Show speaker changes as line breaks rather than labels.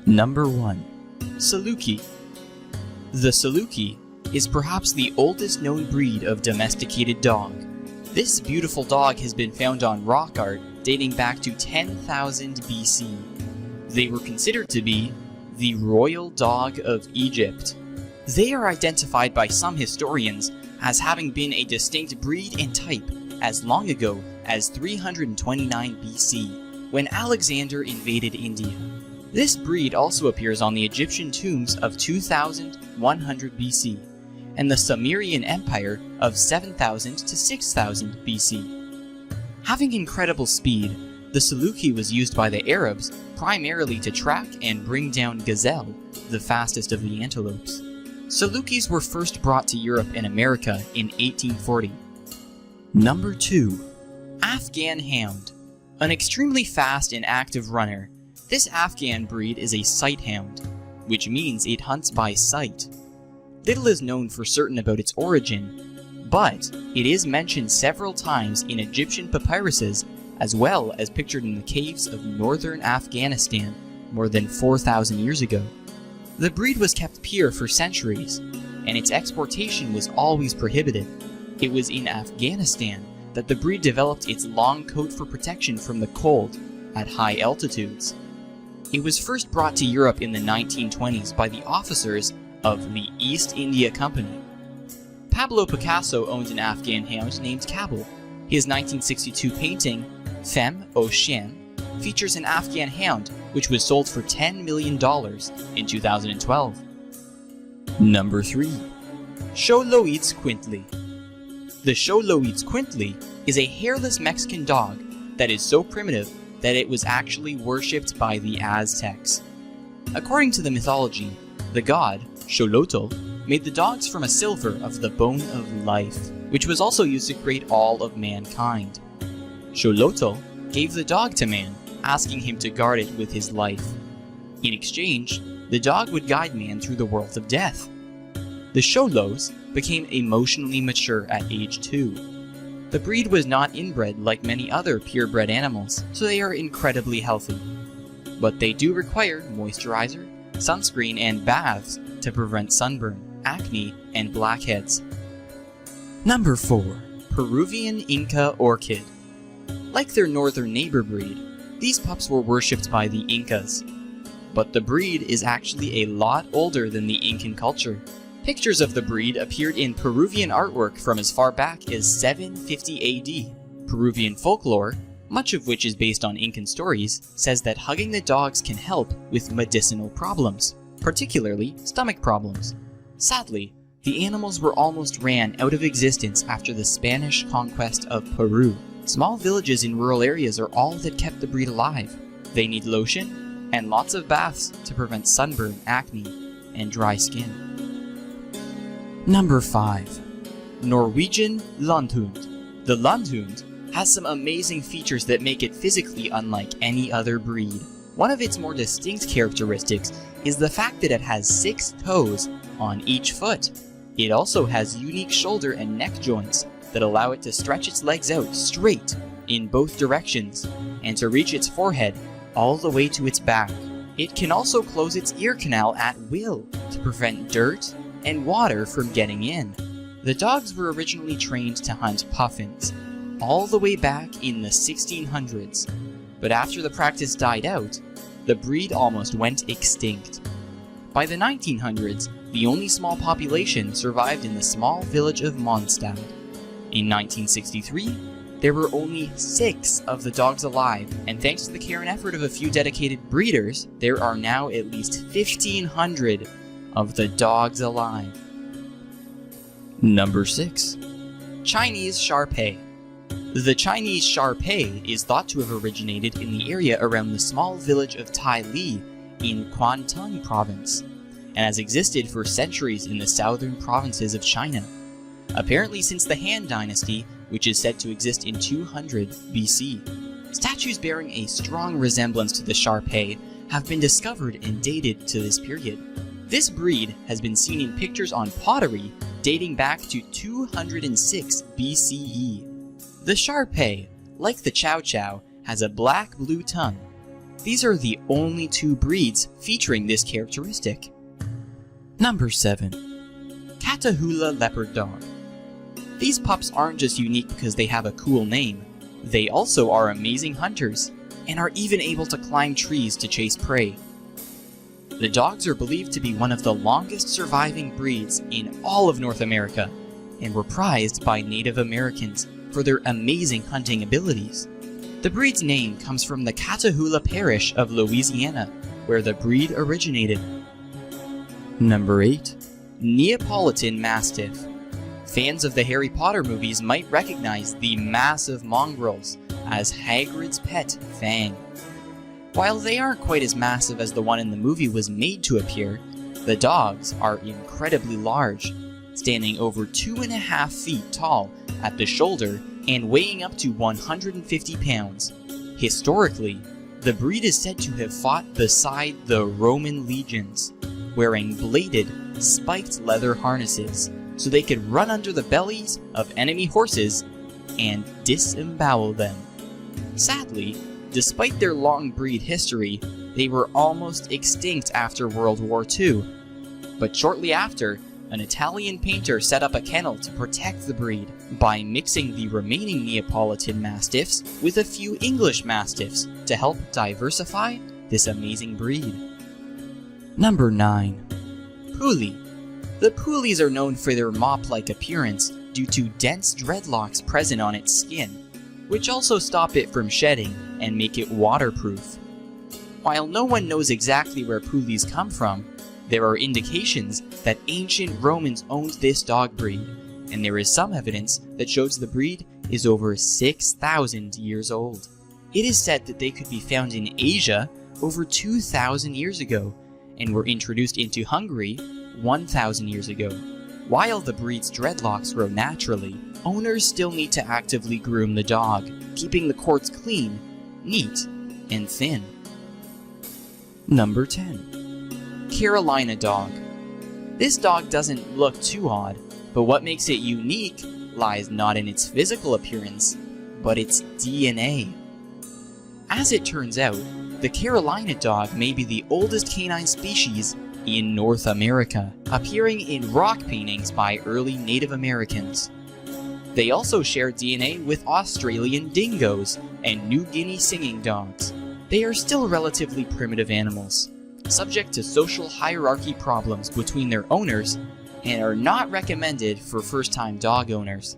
Number 1. Saluki. The Saluki is perhaps the oldest known breed of domesticated dog. This beautiful dog has been found on rock art dating back to 10,000 BC. They were considered to be the royal dog of Egypt. They are identified by some historians as having been a distinct breed and type as long ago as 329 BC, when Alexander invaded India. This breed also appears on the Egyptian tombs of 2100 BC and the Sumerian Empire of 7000 to 6000 BC. Having incredible speed, the Saluki was used by the Arabs primarily to track and bring down gazelle, the fastest of the antelopes. Salukis were first brought to Europe and America in 1840. Number 2. Afghan Hound. An extremely fast and active runner, this Afghan breed is a sight hound, which means it hunts by sight. Little is known for certain about its origin, but it is mentioned several times in Egyptian papyruses as well as pictured in the caves of northern Afghanistan more than 4,000 years ago. The breed was kept pure for centuries, and its exportation was always prohibited. It was in Afghanistan that the breed developed its long coat for protection from the cold at high altitudes. It was first brought to Europe in the 1920s by the officers of the East India Company. Pablo Picasso owned an Afghan hound named Kabul. His 1962 painting, Femme au Chien, features an Afghan hound which was sold for $10 million in 2012. Number 3. Xoloitzcuintli. Quintly. The Xoloitzcuintli is a hairless Mexican dog that is so primitive that it was actually worshipped by the Aztecs. According to the mythology, the god, Xolotl, made the dogs from a silver of the bone of life, which was also used to create all of mankind. Xolotl gave the dog to man, asking him to guard it with his life. In exchange, the dog would guide man through the world of death. The Xolos became emotionally mature at age 2. The breed was not inbred like many other purebred animals, so they are incredibly healthy. But they do require moisturizer, sunscreen, and baths to prevent sunburn, acne, and blackheads. Number 4. Peruvian Inca Orchid. Like their northern neighbor breed, these pups were worshipped by the Incas. But the breed is actually a lot older than the Incan culture. Pictures of the breed appeared in Peruvian artwork from as far back as 750 AD. Peruvian folklore, much of which is based on Incan stories, says that hugging the dogs can help with medicinal problems, particularly stomach problems. Sadly, the animals were almost ran out of existence after the Spanish conquest of Peru. Small villages in rural areas are all that kept the breed alive. They need lotion and lots of baths to prevent sunburn, acne, and dry skin. Number 5. Norwegian Landhund. The Landhund has some amazing features that make it physically unlike any other breed. One of its more distinct characteristics is the fact that it has 6 toes on each foot. It also has unique shoulder and neck joints that allow it to stretch its legs out straight in both directions and to reach its forehead all the way to its back. It can also close its ear canal at will to prevent dirt and water from getting in. The dogs were originally trained to hunt puffins all the way back in the 1600s, but after the practice died out, the breed almost went extinct. By the 1900s, the only small population survived in the small village of Mondstadt. In 1963, there were only 6 of the dogs alive, and thanks to the care and effort of a few dedicated breeders, there are now at least 1,500 of the dogs alive. Number 6. Chinese Shar-Pei. The Chinese Shar-Pei is thought to have originated in the area around the small village of Tai Li in Kwantung Province, and has existed for centuries in the southern provinces of China. Apparently since the Han Dynasty, which is said to exist in 200 BC. Statues bearing a strong resemblance to the Shar-Pei have been discovered and dated to this period. This breed has been seen in pictures on pottery dating back to 206 BCE. The Shar-Pei, like the Chow Chow, has a black-blue tongue. These are the only 2 breeds featuring this characteristic. Number 7. Catahoula Leopard Dog. These pups aren't just unique because they have a cool name. They also are amazing hunters and are even able to climb trees to chase prey. The dogs are believed to be one of the longest surviving breeds in all of North America and were prized by Native Americans for their amazing hunting abilities. The breed's name comes from the Catahoula Parish of Louisiana, where the breed originated. Number 8. Neapolitan Mastiff. Fans of the Harry Potter movies might recognize the massive mongrels as Hagrid's pet, Fang. While they aren't quite as massive as the one in the movie was made to appear, the dogs are incredibly large, standing over 2.5 feet tall at the shoulder and weighing up to 150 pounds. Historically, the breed is said to have fought beside the Roman legions, wearing bladed, spiked leather harnesses so they could run under the bellies of enemy horses and disembowel them. Sadly, despite their long breed history, they were almost extinct after World War II. But shortly after, an Italian painter set up a kennel to protect the breed by mixing the remaining Neapolitan Mastiffs with a few English Mastiffs to help diversify this amazing breed. Number 9. Puli. The Pulis are known for their mop-like appearance due to dense dreadlocks present on its skin, which also stop it from shedding and make it waterproof. While no one knows exactly where Pulis come from, there are indications that ancient Romans owned this dog breed, and there is some evidence that shows the breed is over 6,000 years old. It is said that they could be found in Asia over 2,000 years ago, and were introduced into Hungary 1,000 years ago. While the breed's dreadlocks grow naturally, owners still need to actively groom the dog, keeping the cords clean, neat, and thin. Number 10. Carolina Dog. This dog doesn't look too odd, but what makes it unique lies not in its physical appearance, but its DNA. As it turns out, the Carolina Dog may be the oldest canine species in North America, appearing in rock paintings by early Native Americans. They also share DNA with Australian dingoes and New Guinea singing dogs. They are still relatively primitive animals, subject to social hierarchy problems between their owners, and are not recommended for first-time dog owners.